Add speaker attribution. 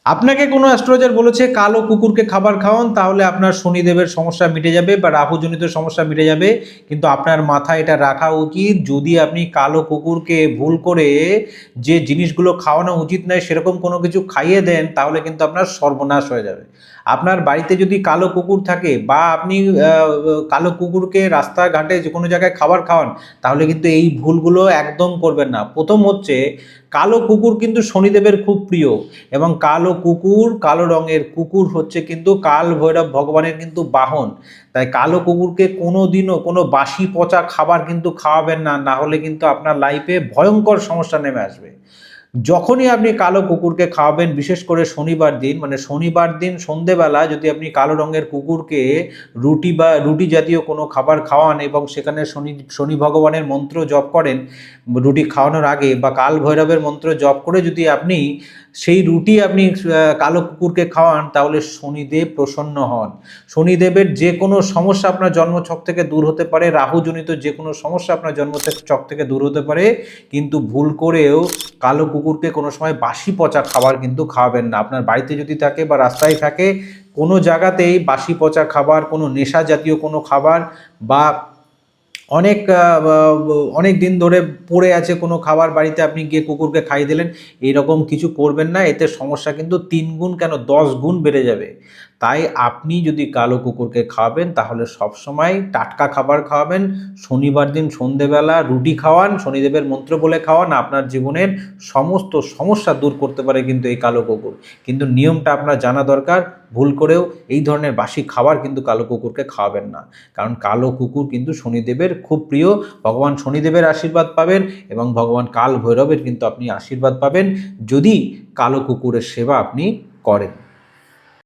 Speaker 1: আপনাকে কোনো অ্যাস্ট্রোলজার বলেছে কালো কুকুরকে খাবার খাওয়ান, তাহলে আপনার শনিদেবের সমস্যা মিটে যাবে বা রাহুজনিত সমস্যা মিটে যাবে। কিন্তু আপনার মাথায় এটা রাখা উচিত, যদি আপনি কালো কুকুরকে ভুল করে যে জিনিসগুলো খাওয়ানো উচিত নয় সেরকম কোনো কিছু খাইয়ে দেন, তাহলে কিন্তু আপনার সর্বনাশ হয়ে যাবে। আপনার বাড়িতে যদি কালো কুকুর থাকে বা আপনি কালো কুকুরকে রাস্তাঘাটে যে কোনো জায়গায় খাবার খাওয়ান, তাহলে কিন্তু এই ভুলগুলো একদম করবেন না। প্রথম হচ্ছে, কালো কুকুর কিন্তু শনিদেবের খুব প্রিয়, এবং কালো কুকুর, কালো রঙের কুকুর হচ্ছে কিন্তু কাল ভৈরব ভগবানের কিন্তু বাহন। তাই কালো কুকুরকে কোনো দিনও কোনো বাসি পচা খাবার কিন্তু খাওয়াবেন না, না হলে কিন্তু আপনার লাইফে ভয়ঙ্কর সমস্যা নেমে আসবে। যখনই আপনি কালো কুকুরকে খাওয়াবেন, বিশেষ করে শনিবার দিন, মানে শনিবার দিন সন্ধেবেলা যদি আপনি কালো রঙের কুকুরকে রুটি বা রুটি জাতীয় কোনো খাবার খাওয়ান এবং সেখানে শনি শনি ভগবানের মন্ত্র জপ করেন রুটি খাওয়ানোর আগে, বা কাল ভৈরবের মন্ত্র জপ করে যদি আপনি সেই রুটি আপনি কালো কুকুরকে খাওয়ান, তাহলে শনিদেব প্রসন্ন হন। শনিদেবের যে কোনো সমস্যা আপনার জন্মছক থেকে দূর হতে পারে, রাহুজনিত যে কোনো সমস্যা আপনার জন্মছক থেকে দূর হতে পারে। কিন্তু ভুল করেও কালো কুকুরকে কোনো সময় বাসি পচা খাবার কিন্তু খাওয়াবেন না। আপনার বাড়িতে যদি থাকে বা রাস্তায় থাকে, কোনো জায়গাতেই বাসি পচা খাবার, কোনো নেশা জাতীয় কোনো খাবার, বা অনেক অনেক দিন ধরে পড়ে আছে কোনো খাবার বাড়িতে আপনি গিয়ে কুকুরকে খাইয়ে দিলেন, এইরকম কিছু করবেন না। এতে সমস্যা কিন্তু 3 গুণ কেন 10 গুণ বেড়ে যাবে। তাই আপনি যদি কালো কুকুরকে খাওয়াবেন, তাহলে সবসময় টাটকা খাবার খাওয়াবেন। শনিবার দিন সন্ধেবেলা রুটি খাওয়ান, শনিদেবের মন্ত্র বলে খাওয়ান। আপনার জীবনের সমস্ত সমস্যা দূর করতে পারে কিন্তু এই কালো কুকুর। কিন্তু নিয়মটা আপনার জানা দরকার। ভুল করেও এই ধরনের বাসি খাবার কিন্তু কালো কুকুরকে খাওয়াবেন না। কারণ কালো কুকুর কিন্তু শনিদেবের খুব প্রিয়। ভগবান শনিদেবের আশীর্বাদ পাবেন এবং ভগবান কাল ভৈরবের কিন্তু আপনি আশীর্বাদ পাবেন, যদি কালো কুকুরের সেবা আপনি করেন।